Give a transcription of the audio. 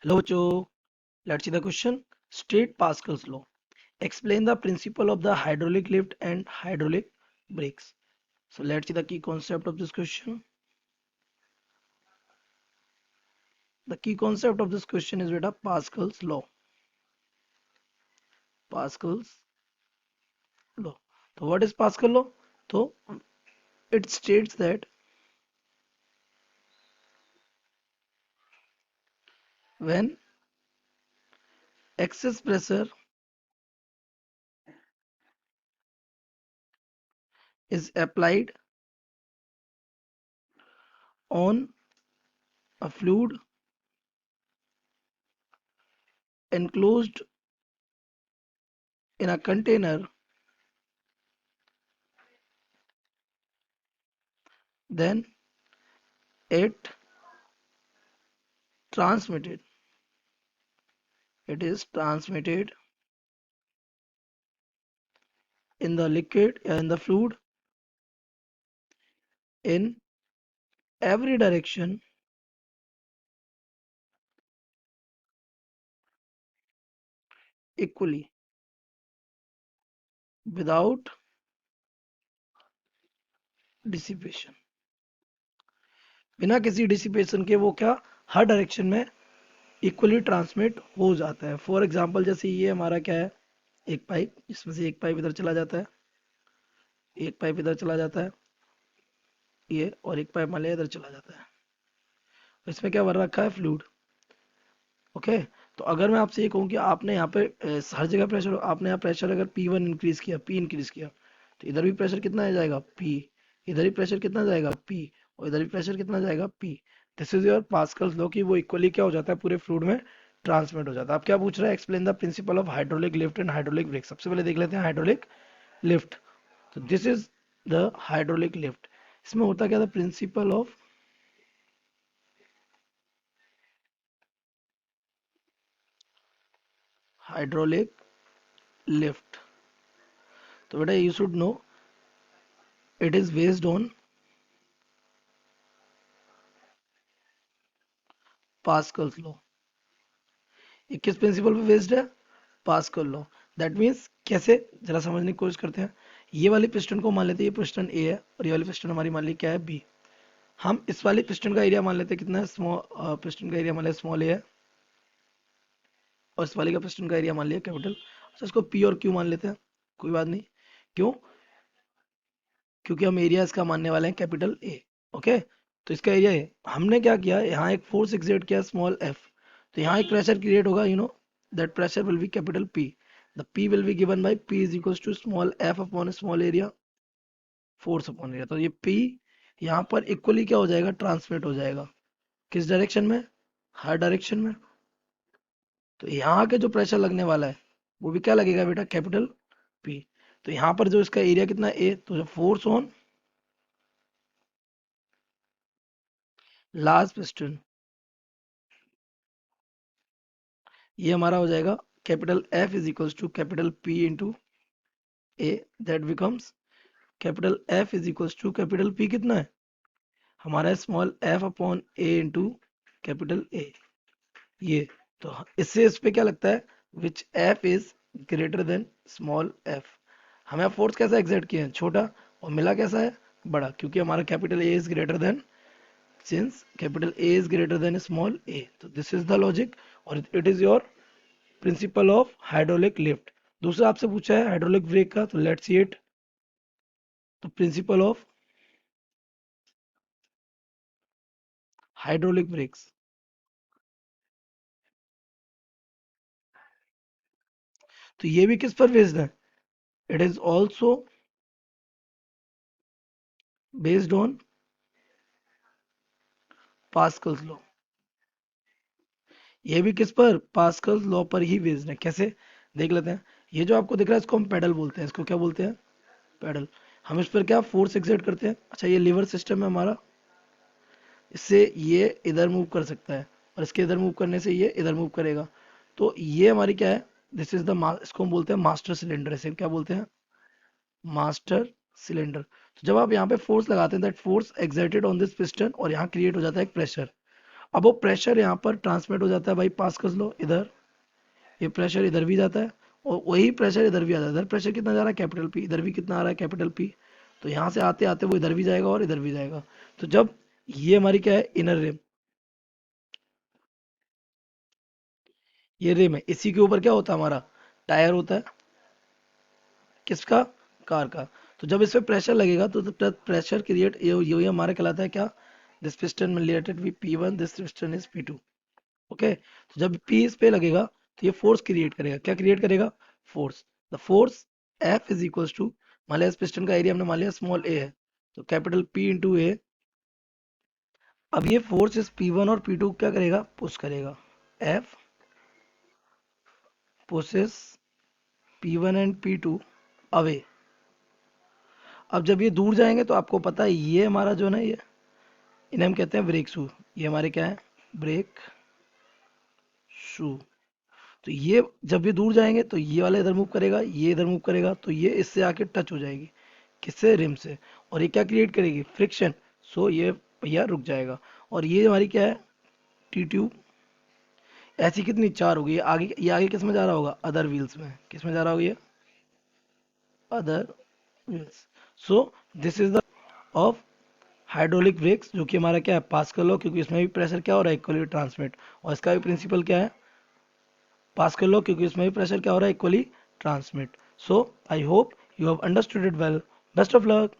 Hello, Joe. Let's see the question. State Pascal's law. Explain the principle of the hydraulic lift and hydraulic brakes. So let's see the key concept of this question. The key concept of this question is beta Pascal's law. Pascal's law. So what is Pascal law? So it states that when excess pressure is applied on a fluid enclosed in a container, then it transmitted. It is transmitted in the liquid in the fluid in every direction equally without dissipation बिना किसी dissipation के वो क्या हर direction में equally transmit हो जाता है for example जैसे ये हमारा क्या है एक पाइप इसमें से एक पाइप इधर चला जाता है एक पाइप इधर चला जाता है ये और एक पाइप मान लिया इधर चला जाता है इसमें क्या भर रखा है फ्लूइड ओके तो अगर मैं आपसे ये कहूँ कि आपने यहाँ पे हर जगह प्रेशर आपने यहाँ प्रेशर अगर P1 इंक्रीज किया P इंक्रीज किया तो इधर भी प्रेशर कितना आ जाएगा P इधर भी प्रेशर कितना जाएगा P और इधर भी प्रेशर कितना जाएगा P this is your Pascal's law कि वो इक्वली क्या हो जाता है पूरे फ्लूइड में ट्रांसमिट हो जाता है अब क्या पूछ रहा है explain the principal of hydraulic lift and hydraulic brake सबसे पहले देख लेते हैं हाइड्रोलिक लिफ्ट तो this is the hydraulic lift इसमें होता क्या था प्रिंसिपल ऑफ हाइड्रोलिक लिफ्ट तो बेटा you should know it is based on Pascal's law ये किस प्रिंसिपल पे बेस्ड है पास्कल लॉ दैट मीन्स कैसे जरा समझने की कोशिश करते हैं ये वाली पिस्टन को मान लेते हैं ये पिस्टन ए है और ये वाली पिस्टन हमारी मान ली क्या है बी हम इस वाली पिस्टन का एरिया मान लेते हैं कितना है स्मॉल पिस्टन का एरिया मान लिया स्मॉल ए है और इस वाली का पिस्टन का एरिया मान लिया कैपिटल अच्छा इसको पी और क्यू मान लेते हैं कोई बात नहीं क्यों क्योंकि हम एरिया इसका मानने वाले हैं कैपिटल ए ओके तो इसका एरिया है हमने क्या किया यहाँ एक फोर्स एक्सर्ट किया स्मॉल एफ तो यहाँ एक प्रेशर क्रिएट होगा you know that pressure will be capital P the P will be given by P is equals to small F upon small area force upon area तो ये P यहाँ पर equally क्या हो जाएगा ट्रांसमिट हो जाएगा किस डायरेक्शन में हर डायरेक्शन में तो यहाँ के जो प्रेशर लगने वाला है वो भी क्या लगेगा बेटा कैपिटल पी तो यहाँ पर जो इसका एरिया कितना ए तो फोर्स ऑन लार्ज पिस्टन ये हमारा हो जाएगा capital F is equals to capital P into A that becomes capital F is equals to capital P कितना है हमारा small F upon A into capital A ये तो इससे इस पे क्या लगता है which F is greater than small F हमें फोर्स कैसा एग्जर्ट किया है छोटा और मिला कैसा है बड़ा क्योंकि हमारा capital A is greater then since capital A is greater than small a so this is the logic और it is your principle of hydraulic lift दूसरा आपसे पूछा है हाइड्रोलिक ब्रेक का तो लेट्स सी इट तो प्रिंसिपल ऑफ हाइड्रोलिक ब्रेक्स तो ये भी किस पर बेस्ड है it is also based on Pascal's law ये भी किस पर पास्कल्स लॉ पर ही बेस्ड है कैसे देख लेते हैं ये जो आपको दिख रहा है इसको हम पेडल बोलते हैं इसको क्या बोलते हैं पेडल हम इस पर क्या फोर्स एक्सर्ट करते हैं अच्छा ये लीवर सिस्टम है हमारा इससे ये इधर मूव कर सकता है और इसके इधर मूव करने से ये इधर मूव करेगा तो ये हमारी क्या है दिस इज द इसको हम बोलते हैं मास्टर सिलेंडर इसे क्या बोलते हैं मास्टर सिलेंडर तो जब आप यहाँ पे फोर्स लगाते हैं that force exerted on this piston और यहाँ क्रिएट हो जाता है एक प्रेशर अब वो प्रेशर यहाँ पर ट्रांसमिट हो जाता है भाई पास्कल्स लॉ इधर, ये प्रेशर इधर भी जाता है और वही प्रेशर इधर भी आता है। इधर प्रेशर कितना जा रहा है कैपिटल पी, इधर भी कितना आ रहा है कैपिटल पी। तो यहाँ से आते आते वो इधर भी जाएगा और इधर भी जाएगा। तो जब ये हमारी क्या है इनर रिम, ये रिम है, इसी के ऊपर क्या होता है हमारा टायर होता है, किसका, कार का। तो जब इस पे प्रेशर लगेगा तो प्रेशर क्रिएट, ये हमारा कहलाता है क्या, this piston related with P1, this piston is P2। Okay, तो जब P इस पे लगेगा तो ये फोर्स क्रिएट करेगा, क्या क्रिएट करेगा, force. The force F is equals to, मान लिया इस पिस्टन का एरिया हमने मान लिया स्मॉल a है, तो कैपिटल P इंटू ए। अब ये फोर्स इस P1 और P2 क्या करेगा, पुश करेगा। F pushes P1 and P2 away. अब जब ये दूर जाएंगे तो आपको पता है ये हमारा जो है ना, ये इन्हें हम कहते हैं ब्रेक शू। ये हमारे क्या है, ब्रेक शू। तो ये जब ये दूर जाएंगे तो ये वाला इधर मूव करेगा, ये इधर मूव करेगा, तो ये इससे आके टच हो जाएगी, किससे, रिम से। और ये क्या क्रिएट करेगी, फ्रिक्शन। सो ये भैया रुक जाएगा। और ये हमारी क्या है, टी ट्यूब। ऐसी कितनी, चार होगी। आगे ये आगे किस में जा रहा होगा, अदर व्हील्स में। किस में जा रहा होगा ये, other wheels. So this is the of hydraulic breaks, जो कि हमारा क्या है, पास्कल लॉ, क्योंकि इसमें भी प्रेशर क्या हो रहा है, इक्वली ट्रांसमिट। और इसका भी प्रिंसिपल क्या है, पास्कल लॉ, क्योंकि इसमें भी प्रेशर क्या हो रहा है, equally transmit. So I hope you have understood it well. Best of luck.